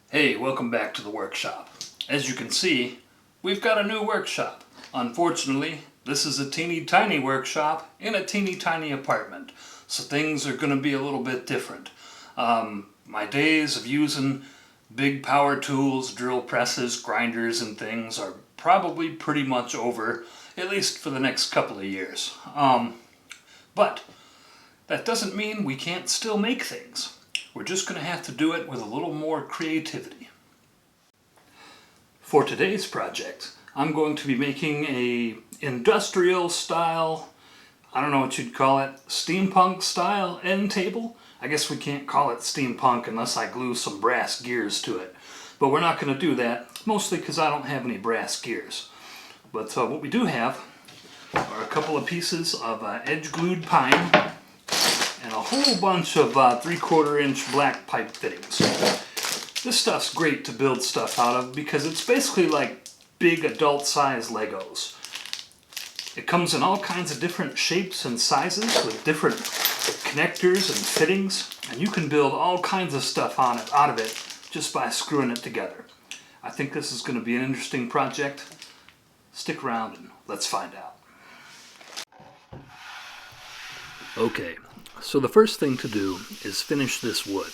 Hey, welcome back to the workshop. As you can see, we've got a new workshop. Unfortunately, this is a teeny tiny workshop in a teeny tiny apartment, so things are going to be a little bit different. My days of using big power tools, drill presses, grinders and things are probably pretty much over, at least for the next couple of years. But that doesn't mean we can't still make things. We're just going to have to do it with a little more creativity. For today's project, I'm going to be making a industrial style, I don't know what you'd call it, steampunk style end table. I guess we can't call it steampunk unless I glue some brass gears to it. But we're not going to do that, mostly because I don't have any brass gears. But what we do have are a couple of pieces of edge-glued pine and a whole bunch of 3/4 inch black pipe fittings. This stuff's great to build stuff out of because it's basically like big adult-size Legos. It comes in all kinds of different shapes and sizes with different connectors and fittings, and you can build all kinds of stuff out of it just by screwing it together. I think this is going to be an interesting project. Stick around and let's find out. Okay, so the first thing to do is finish this wood.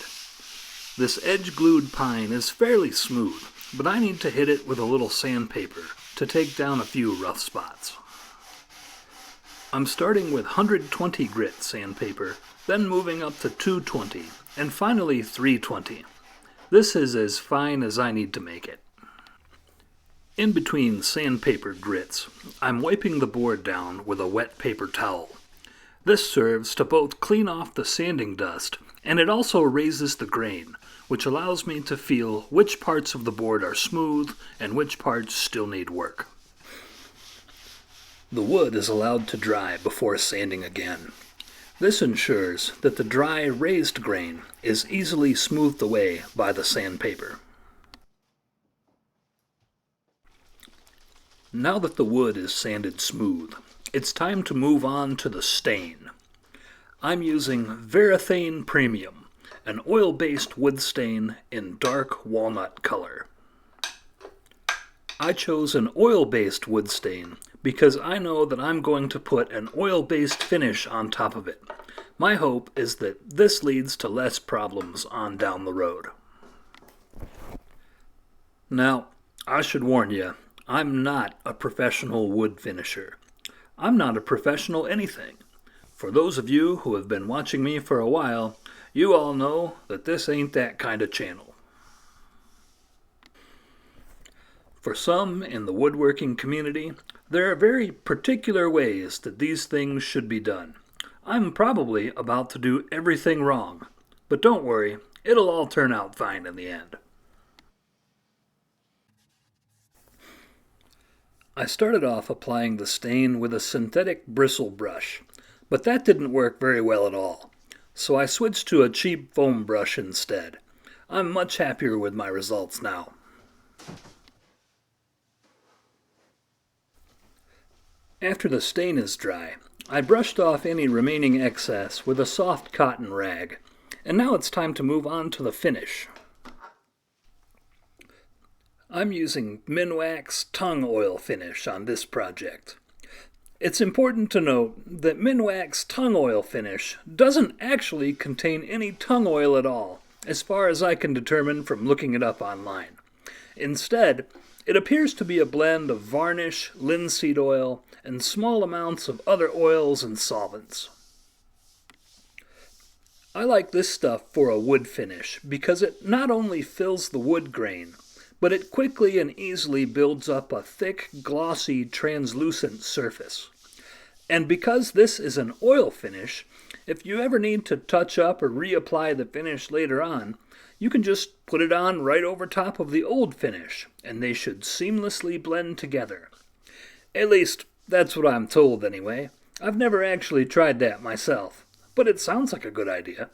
This edge-glued pine is fairly smooth, but I need to hit it with a little sandpaper to take down a few rough spots. I'm starting with 120 grit sandpaper, then moving up to 220, and finally 320. This is as fine as I need to make it. In between sandpaper grits, I'm wiping the board down with a wet paper towel. This serves to both clean off the sanding dust, and it also raises the grain, which allows me to feel which parts of the board are smooth and which parts still need work. The wood is allowed to dry before sanding again. This ensures that the dry, raised grain is easily smoothed away by the sandpaper. Now that the wood is sanded smooth, it's time to move on to the stain. I'm using Varathane Premium, an oil-based wood stain in dark walnut color. I chose an oil-based wood stain because I know that I'm going to put an oil-based finish on top of it. My hope is that this leads to less problems on down the road. Now, I should warn you, I'm not a professional wood finisher. I'm not a professional anything. For those of you who have been watching me for a while, you all know that this ain't that kind of channel. For some in the woodworking community, there are very particular ways that these things should be done. I'm probably about to do everything wrong, but don't worry, it'll all turn out fine in the end. I started off applying the stain with a synthetic bristle brush, but that didn't work very well at all, so I switched to a cheap foam brush instead. I'm much happier with my results now. After the stain is dry, I brushed off any remaining excess with a soft cotton rag, and now it's time to move on to the finish. I'm using Minwax Tongue Oil Finish on this project. It's important to note that Minwax Tongue Oil Finish doesn't actually contain any tongue oil at all, as far as I can determine from looking it up online. Instead, it appears to be a blend of varnish, linseed oil, and small amounts of other oils and solvents. I like this stuff for a wood finish because it not only fills the wood grain, but it quickly and easily builds up a thick, glossy, translucent surface. And because this is an oil finish, if you ever need to touch up or reapply the finish later on, you can just put it on right over top of the old finish, and they should seamlessly blend together. At least, that's what I'm told anyway. I've never actually tried that myself, but it sounds like a good idea.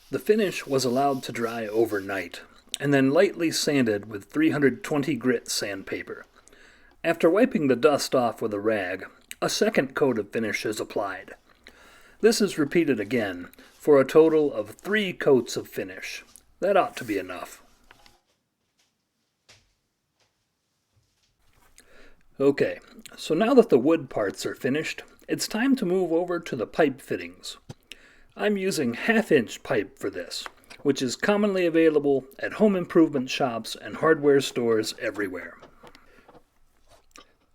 The finish was allowed to dry overnight, and then lightly sanded with 320 grit sandpaper. After wiping the dust off with a rag, a second coat of finish is applied. This is repeated again for a total of 3 coats of finish. That ought to be enough. Okay, so now that the wood parts are finished, it's time to move over to the pipe fittings. I'm using 1/2-inch pipe for this, which is commonly available at home improvement shops and hardware stores everywhere.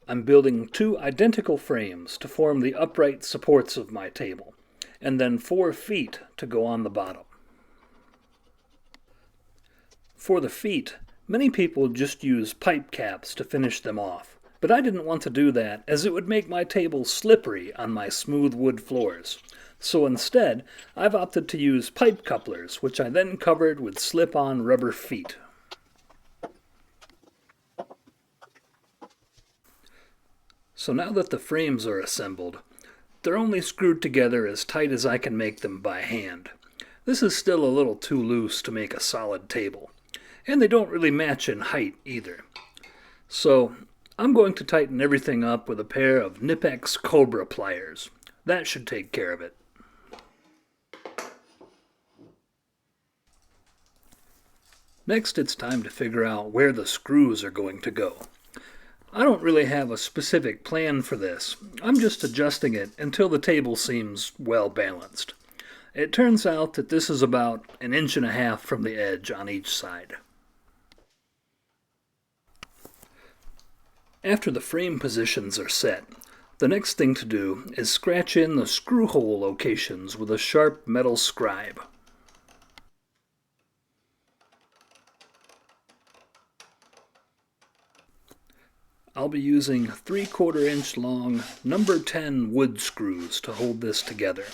I'm building 2 identical frames to form the upright supports of my table, and then 4 feet to go on the bottom. For the feet, many people just use pipe caps to finish them off, but I didn't want to do that as it would make my table slippery on my smooth wood floors. So instead, I've opted to use pipe couplers, which I then covered with slip-on rubber feet. So now that the frames are assembled, they're only screwed together as tight as I can make them by hand. This is still a little too loose to make a solid table, and they don't really match in height either. So I'm going to tighten everything up with a pair of Knipex Cobra pliers. That should take care of it. Next, it's time to figure out where the screws are going to go. I don't really have a specific plan for this. I'm just adjusting it until the table seems well balanced. It turns out that this is about 1.5 inches from the edge on each side. After the frame positions are set, the next thing to do is scratch in the screw hole locations with a sharp metal scribe. I'll be using 3/4 inch long number 10 wood screws to hold this together.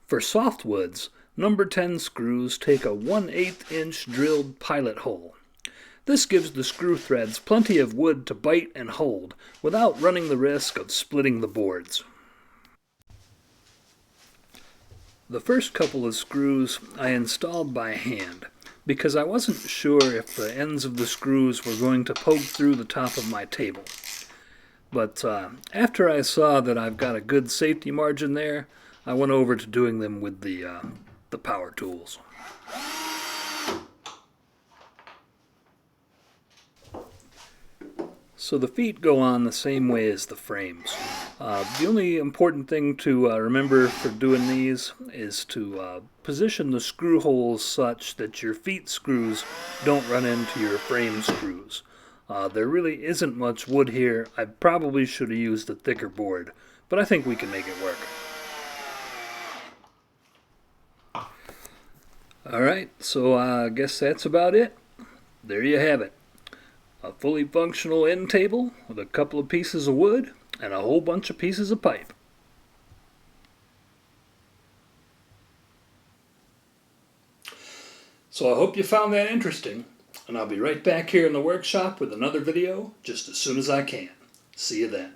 For softwoods, number 10 screws take a 1/8 inch drilled pilot hole. This gives the screw threads plenty of wood to bite and hold without running the risk of splitting the boards. The first couple of screws I installed by hand because I wasn't sure if the ends of the screws were going to poke through the top of my table. But after I saw that I've got a good safety margin there, I went over to doing them with the power tools. So the feet go on the same way as the frames. The only important thing to remember for doing these is to position the screw holes such that your feet screws don't run into your frame screws. There really isn't much wood here. I probably should have used a thicker board, but I think we can make it work. Alright, so I guess that's about it. There you have it. A fully functional end table with a couple of pieces of wood and a whole bunch of pieces of pipe. So I hope you found that interesting, and I'll be right back here in the workshop with another video just as soon as I can. See you then.